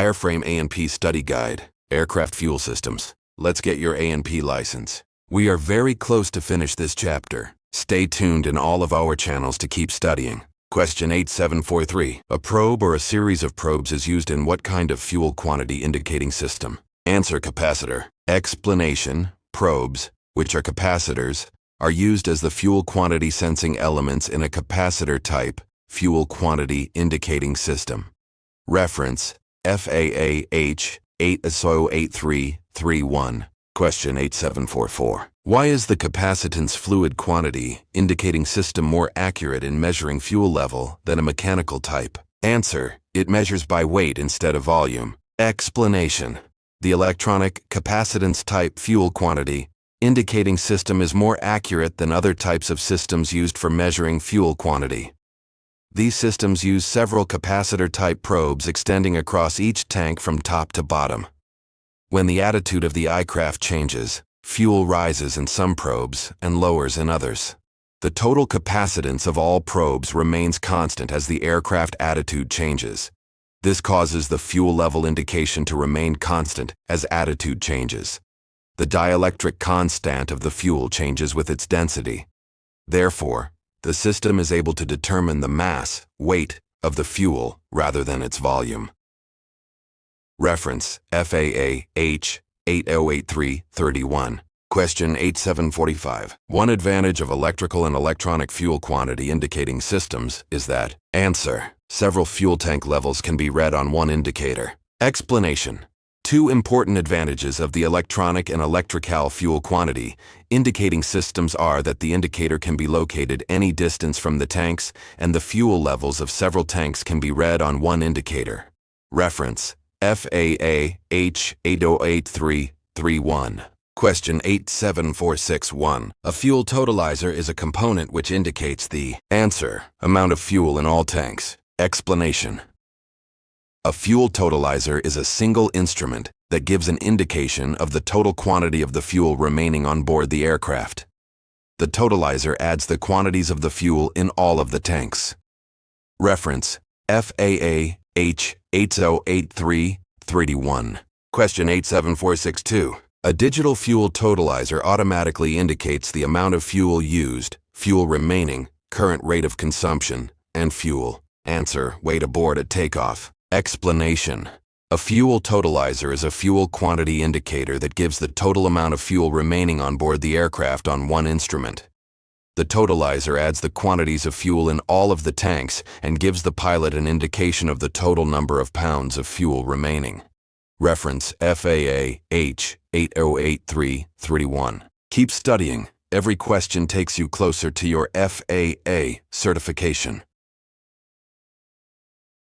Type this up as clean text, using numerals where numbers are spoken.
Airframe AMT Study Guide, Aircraft Fuel Systems. Let's get your AMT license. We are very close to finish this chapter. Stay tuned in all of our channels to keep studying. Question 8743. A probe or a series of probes is used in what kind of fuel quantity indicating system? Answer: capacitor. Explanation: probes, which are capacitors, are used as the fuel quantity sensing elements in a capacitor type fuel quantity indicating system. Reference: FAA ASA 8331. Question 8744. Why is the capacitance fluid quantity indicating system more accurate in measuring fuel level than a mechanical type? Answer: it measures by weight instead of volume. Explanation: the electronic capacitance type fuel quantity indicating system is more accurate than other types of systems used for measuring fuel quantity. These systems use several capacitor-type probes extending across each tank from top to bottom. When the attitude of the aircraft changes, fuel rises in some probes and lowers in others. The total capacitance of all probes remains constant as the aircraft attitude changes. This causes the fuel level indication to remain constant as attitude changes. The dielectric constant of the fuel changes with its density. Therefore, the system is able to determine the mass, weight, of the fuel rather than its volume. Reference: FAA H808331. Question 8745. One advantage of electrical and electronic fuel quantity indicating systems is that. Answer: several fuel tank levels can be read on one indicator. Explanation: two important advantages of the electronic and electrical fuel quantity indicating systems are that the indicator can be located any distance from the tanks and the fuel levels of several tanks can be read on one indicator. Reference: FAA H808331. Question 87461. A fuel totalizer is a component which indicates the. Answer: amount of fuel in all tanks. Explanation: a fuel totalizer is a single instrument that gives an indication of the total quantity of the fuel remaining on board the aircraft. The totalizer adds the quantities of the fuel in all of the tanks. Reference: FAA H808331. Question 87462. A digital fuel totalizer automatically indicates the amount of fuel used, fuel remaining, current rate of consumption, and fuel. Answer: weight aboard at takeoff. Explanation: a fuel totalizer is a fuel quantity indicator that gives the total amount of fuel remaining on board the aircraft on one instrument. The totalizer adds the quantities of fuel in all of the tanks and gives the pilot an indication of the total number of pounds of fuel remaining. Reference: FAA H808331. Keep studying. Every question takes you closer to your FAA certification.